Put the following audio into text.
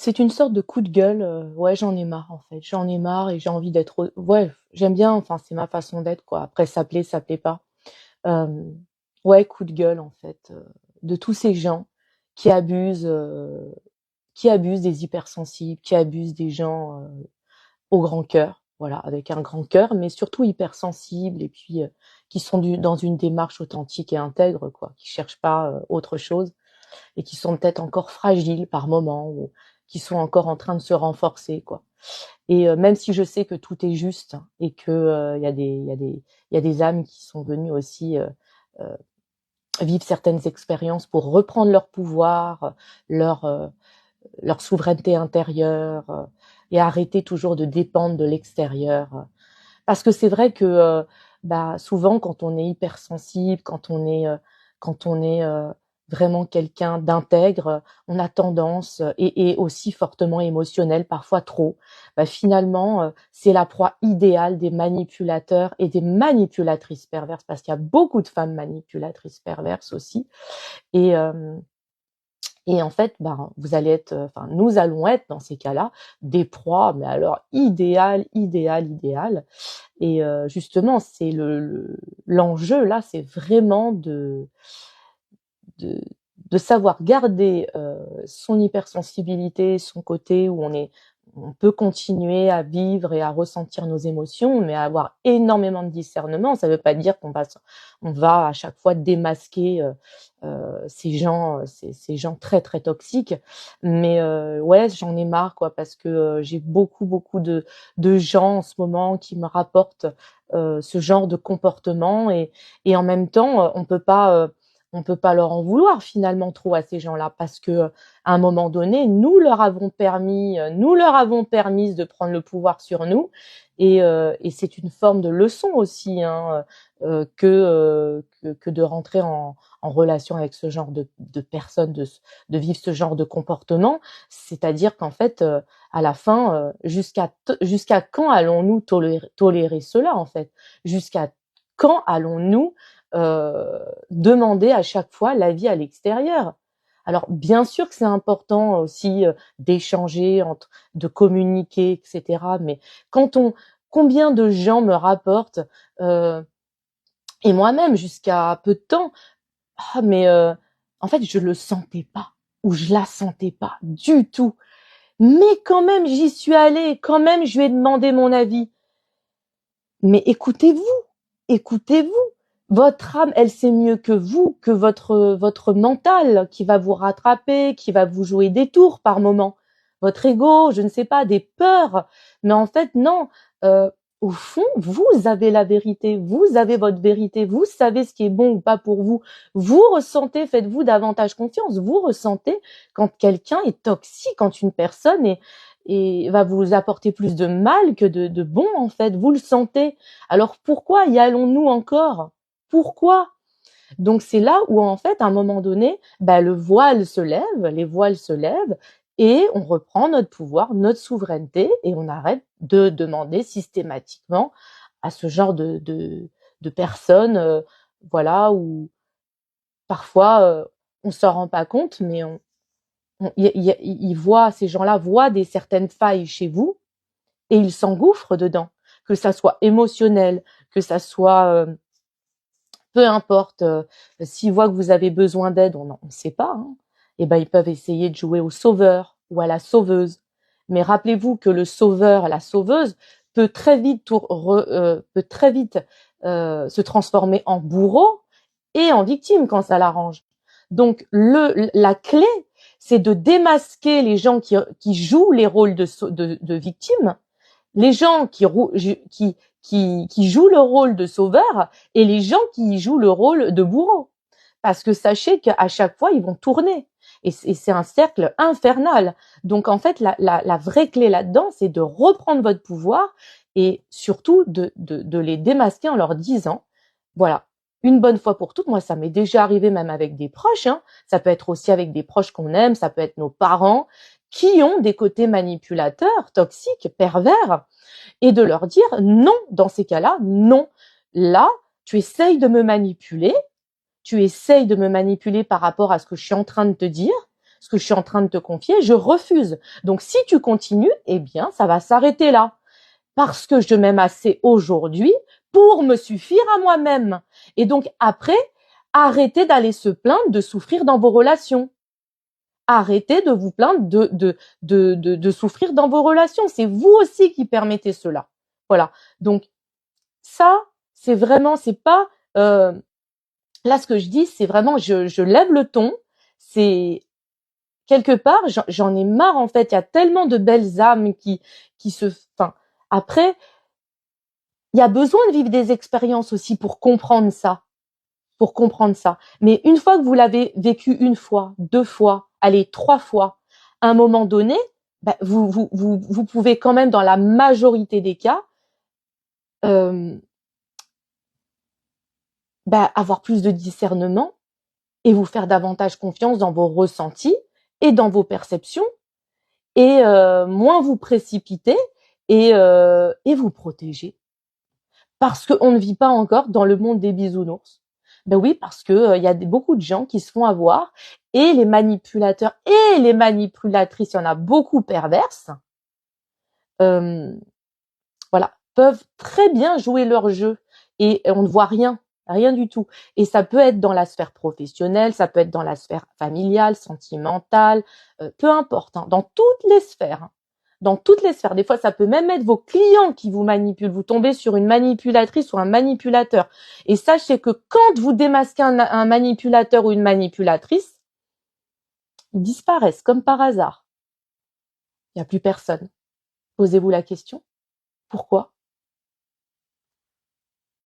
C'est une sorte de coup de gueule, ouais, j'en ai marre, en fait. J'en ai marre et j'ai envie d'être ouais, j'aime bien, enfin, c'est ma façon d'être, quoi. Après ça plaît pas. Hem, ouais, coup de gueule, en fait, de tous ces gens qui abusent, heu, qui abusent des hypersensibles, qui abusent des gens, au grand cœur, voilà, avec un grand cœur, mais surtout hypersensibles et puis, qui sont dans une démarche authentique et intègre, quoi, qui cherchent pas, autre chose et qui sont peut-être encore fragiles par moments ou qui sont encore en train de se renforcer, quoi. Et même si je sais que tout est juste et que, il y a des âmes qui sont venues aussi, heu, vivre certaines expériences pour reprendre leur pouvoir, leur, leur souveraineté intérieure, et arrêter toujours de dépendre de l'extérieur. Parce que c'est vrai que, bah, souvent quand on est hypersensible, quand on est, vraiment quelqu'un d'intègre, on a tendance, et aussi fortement émotionnel, parfois trop, bah, finalement, c'est la proie idéale des manipulateurs et des manipulatrices perverses, parce qu'il y a beaucoup de femmes manipulatrices perverses aussi. Et en fait, ben, vous allez être, enfin, nous allons être dans ces cas-là des proies, mais alors idéales, idéales, idéales. Et justement, c'est l'enjeu là, c'est vraiment de de savoir garder, son hypersensibilité, son côté où on peut continuer à vivre et à ressentir nos émotions, mais à avoir énormément de discernement. Ça veut pas dire on va à chaque fois démasquer, ces gens, ces gens très, très toxiques. Mais ouais, j'en ai marre quoi, parce que, j'ai beaucoup, beaucoup de gens en ce moment qui me rapportent, ce genre de comportement. Et en même temps, on peut pas leur en vouloir finalement trop à ces gens-là, parce que, à un moment donné, nous leur avons permis de prendre le pouvoir sur nous. Et c'est une forme de leçon aussi, hein, que de rentrer en relation avec ce genre de personnes, de vivre ce genre de comportement. C'est-à-dire qu'en fait, à la fin, jusqu'à quand allons-nous tolérer cela, en fait? Jusqu'à quand allons-nous, demander à chaque fois l'avis à l'extérieur? Alors bien sûr que c'est important aussi, d'échanger, de communiquer, et cetera. Mais quand on combien de gens me rapportent, heu et moi-même jusqu'à peu de temps: «Ah mais en fait je le sentais pas ou je la sentais pas du tout, mais quand même j'y suis allée, quand même je lui ai demandé mon avis». Mais écoutez-vous, écoutez-vous. Votre âme, elle sait mieux que vous, que votre mental qui va vous rattraper, qui va vous jouer des tours par moments. Votre ego, je ne sais pas, des peurs. Mais en fait, non. Heu, au fond, vous avez la vérité, vous avez votre vérité, vous savez ce qui est bon ou pas pour vous. Vous ressentez, faites-vous davantage confiance, vous ressentez quand quelqu'un est toxique, quand une personne et va vous apporter plus de mal que de bon, en fait. Vous le sentez. Alors pourquoi y allons-nous encore? Pourquoi? Donc c'est là où en fait, à un moment donné, bah, le voile se lève, les voiles se lèvent et on reprend notre pouvoir, notre souveraineté et on arrête de demander systématiquement à ce genre de personnes, voilà, où parfois, on s'en rend pas compte, mais ils voient, ces gens-là voient des certaines failles chez vous et ils s'engouffrent dedans, que ça soit émotionnel, que ça soit, peu importe, s'ils voient que vous avez besoin d'aide, on ne sait pas, hein, et ben ils peuvent essayer de jouer au sauveur ou à la sauveuse. Mais rappelez-vous que le sauveur, la sauveuse peut très vite se transformer en bourreau et en victime quand ça l'arrange. Donc la clé, c'est de démasquer les gens qui jouent les rôles de victimes, les gens qui jouent le rôle de sauveur et les gens qui jouent le rôle de bourreau. Parce que sachez qu'à chaque fois, ils vont tourner. Et c'est un cercle infernal. Donc en fait, la vraie clé là-dedans, c'est de reprendre votre pouvoir et surtout de les démasquer en leur disant, voilà, une bonne fois pour toutes, moi ça m'est déjà arrivé même avec des proches, hein, ça peut être aussi avec des proches qu'on aime, ça peut être nos parents, qui ont des côtés manipulateurs, toxiques, pervers, et de leur dire non, dans ces cas-là, non. Là, tu essayes de me manipuler, tu essayes de me manipuler par rapport à ce que je suis en train de te dire, ce que je suis en train de te confier, je refuse. Donc si tu continues, eh bien, ça va s'arrêter là. Parce que je m'aime assez aujourd'hui pour me suffire à moi-même. Et donc après, arrêtez d'aller se plaindre de souffrir dans vos relations. Arrêtez de vous plaindre de souffrir dans vos relations. C'est vous aussi qui permettez cela. Voilà. Donc ça, c'est vraiment, c'est pas là ce que je dis, c'est vraiment je lève le ton. C'est quelque part, j'en ai marre en fait. Il y a tellement de belles âmes qui se, enfin après. Il y a besoin de vivre des expériences aussi pour comprendre ça. Pour comprendre ça. Mais une fois que vous l'avez vécu une fois, 2 fois, allez, 3 fois, à un moment donné, bah, vous pouvez quand même, dans la majorité des cas, avoir plus de discernement et vous faire davantage confiance dans vos ressentis et dans vos perceptions et moins vous précipiter et vous protéger. Parce qu'on ne vit pas encore dans le monde des bisounours. Ben oui, parce que y a beaucoup de gens qui se font avoir et les manipulateurs et les manipulatrices, il y en a beaucoup perverses, voilà, peuvent très bien jouer leur jeu et on ne voit rien, rien du tout. Et ça peut être dans la sphère professionnelle, ça peut être dans la sphère familiale, sentimentale, peu importe, hein, dans toutes les sphères. Dans toutes les sphères. Des fois, ça peut même être vos clients qui vous manipulent. Vous tombez sur une manipulatrice ou un manipulateur. Et sachez que quand vous démasquez un manipulateur ou une manipulatrice, ils disparaissent comme par hasard. Il n'y a plus personne. Posez-vous la question. Pourquoi ?